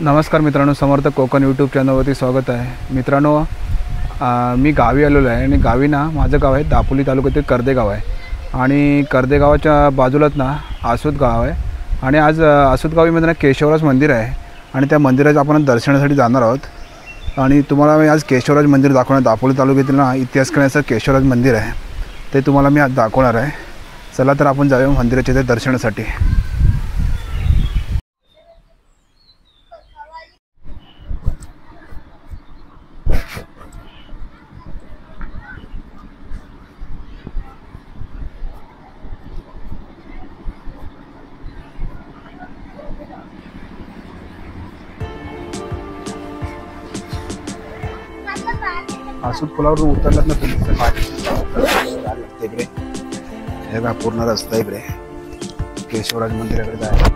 नमस्कार मित्रांनो, समर्थ कोकण यूट्यूब चॅनलवरती स्वागत आहे. मित्रांनो, मी गावी आलेलो आहे आणि गावी ना माझं गाव आहे दापोली तालुक्यातील कर्दे गाव आहे आणि कर्दे गावाच्या बाजूलाच ना आसूत गाव आहे. आणि आज आसूत गावीमध्ये ना केशवराज मंदिर आहे आणि त्या मंदिराचं आपण दर्शनासाठी जाणार आहोत. आणि तुम्हाला मी आज केशवराज मंदिर दाखवणार. दापोली तालुक्यातील ना इतिहास करण्याचं केशवराज मंदिर आहे, ते तुम्हाला मी आज दाखवणार आहे. चला तर आपण जाऊया मंदिराच्या इथे दर्शनासाठी. आसूत पुलावर उतरलात ना तुम्ही लागते इकडे. हे बघा पूर्ण रस्ता इकडे केशवराज मंदिराकडे जायला.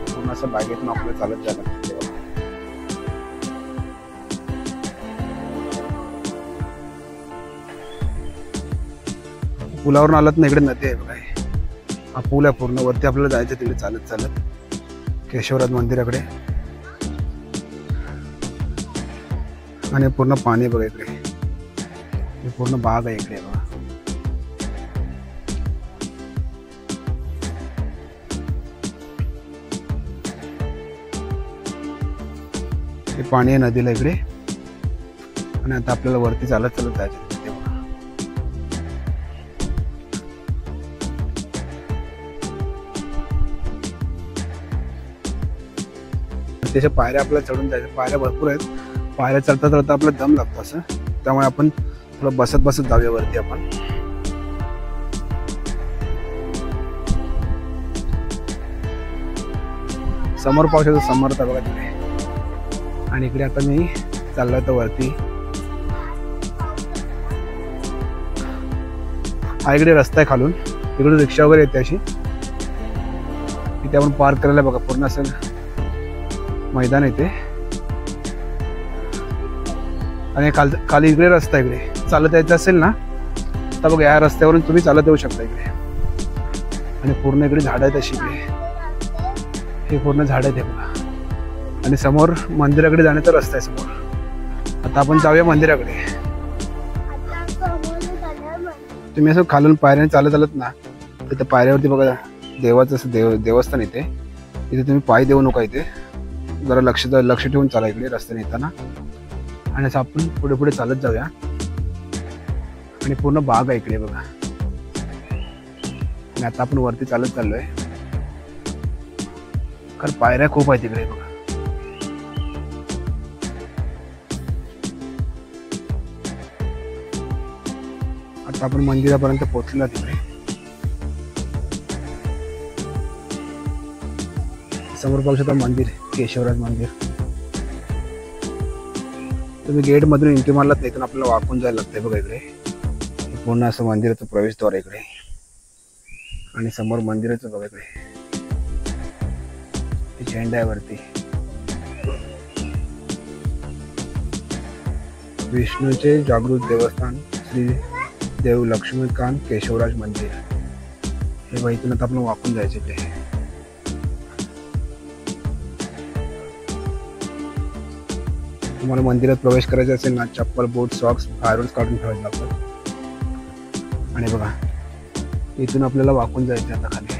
पूर्ण असं बागेतून आपल्याला चालत जायला लागतं. पुलावरून आलात ना इकडे नदी आहे बघा. हा पूल आहे पूर्ण वरती आपल्याला जायचं तिकडे चालत चालत केशवराज मंदिराकडे. आणि पूर्ण पाणी बघा इकडे, हे पूर्ण बाग आहे इकडे बघा. हे पाणी आहे नदीला इकडे. आणि आता आपल्याला वरती चालत चालत जायचं तिथे बघा. त्याच्या पायऱ्या आपल्याला चढून जायचं. पायऱ्या भरपूर आहेत. पायऱ्या चढता चढता आपला दम लागतो असं, त्यामुळे आपण थोडं बसत बसत जाऊया वरती आपण. समोर पावसाचं समर्थ बघा तिकडे. आणि इकडे आता मी चाललोय तर वरती. हा इकडे रस्ता आहे खालून, इकडून रिक्षा वगैरे येते अशी. इथे आपण पार्क करायला बघा. पूर्ण असं मैदान येते आणि खाली इकडे रस्ता. इकडे चालत यायचं असेल ना तर बघा या रस्त्यावरून तुम्ही चालत येऊ शकता इकडे. आणि पूर्ण इकडे झाड आहेत अशी इकडे. हे पूर्ण झाड आहेत हे बघा. आणि समोर मंदिराकडे जाण्याचा रस्ता आहे समोर. आता आपण जाऊया मंदिराकडे. तुम्ही असं खालून पायऱ्याने चालत आलात ना तर त्या पायऱ्यावरती बघा देवाचं असं देवस्थान येते. इथे तुम्ही पाय देऊ नका. इथे जरा लक्ष ठेवून चाला इकडे रस्त्याने येताना. आणि असं आपण पुढे पुढे चालत जाऊया. आणि पूर्ण बाग आहे इकडे बघा. आणि आता आपण वरती चालत चाललोय कारण पायऱ्या खूप आहेत तिकडे बघा. आता आपण मंदिरापर्यंत पोहोचलो तिकडे. समोर पाहू शकता मंदिर, केशवराज मंदिर. तुम्ही गेट मधून एंट्री मारलात नाही तर आपल्याला वाकून जायला लागतंय बघा इकडे. पूर्ण असं मंदिराचं प्रवेशद्वार इकडे. आणि समोर मंदिराचं बघा इकडे झेंडा आहे वरती. विष्णूचे जागृत देवस्थान श्री देव लक्ष्मीकांत केशवराज मंदिर. हे बघा इथून आता आपण वाकून जायचं इकडे. तुम्हाला मंदिरात प्रवेश करायचा असेल ना चप्पल, बूट, सॉक्स बाहेरूनच काढून ठेवायला लागतात. आणि बघा इथून आपल्याला वाकून जायचं आता खाली.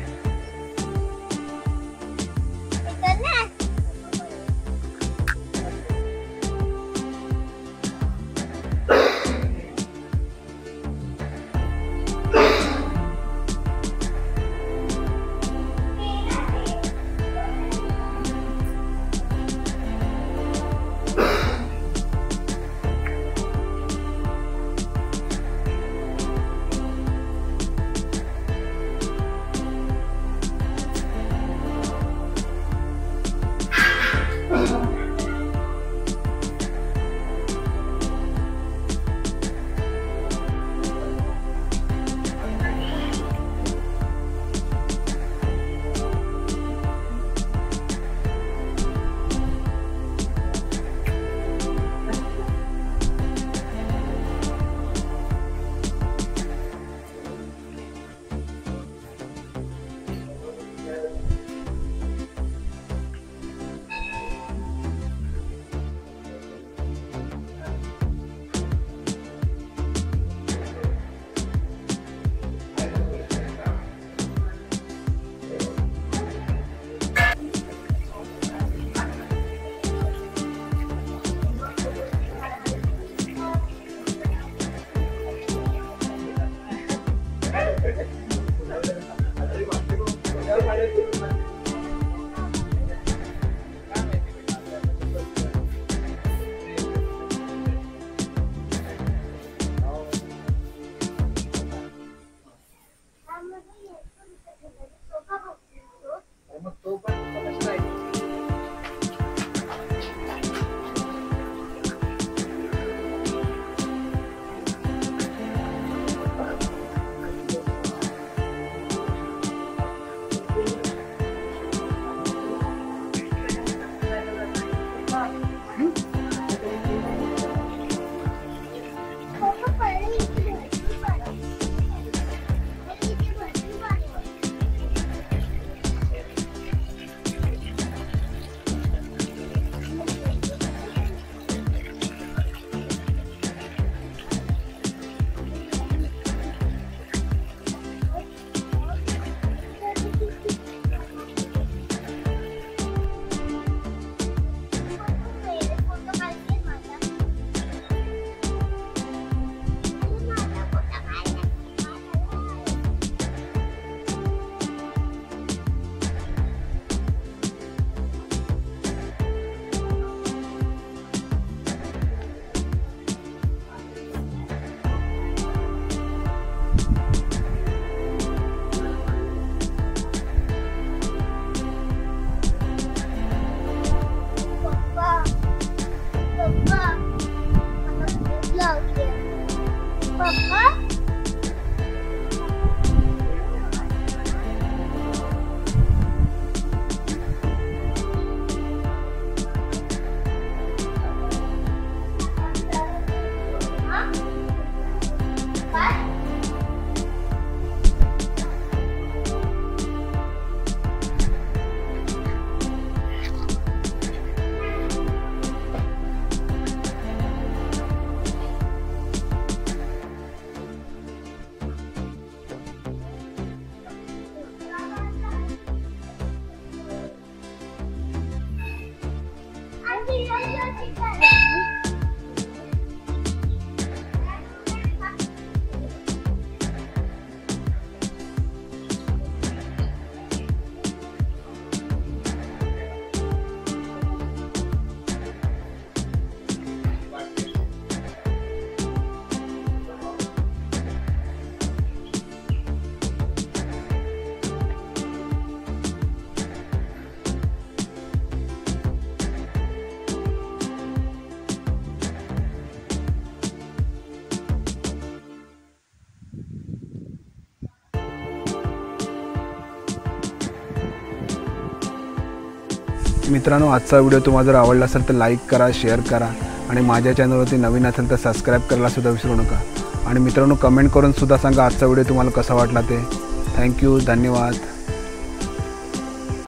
मित्रांनो, आजचा व्हिडिओ तुम्हाला जर आवडला असेल तर लाईक करा, शेअर करा आणि माझ्या चॅनलवरती नवीन असेल तर सबस्क्राईब करायला सुद्धा विसरू नका. आणि मित्रांनो, कमेंट करून सुद्धा सांगा आजचा व्हिडिओ तुम्हाला कसा वाटला ते. थँक्यू, धन्यवाद.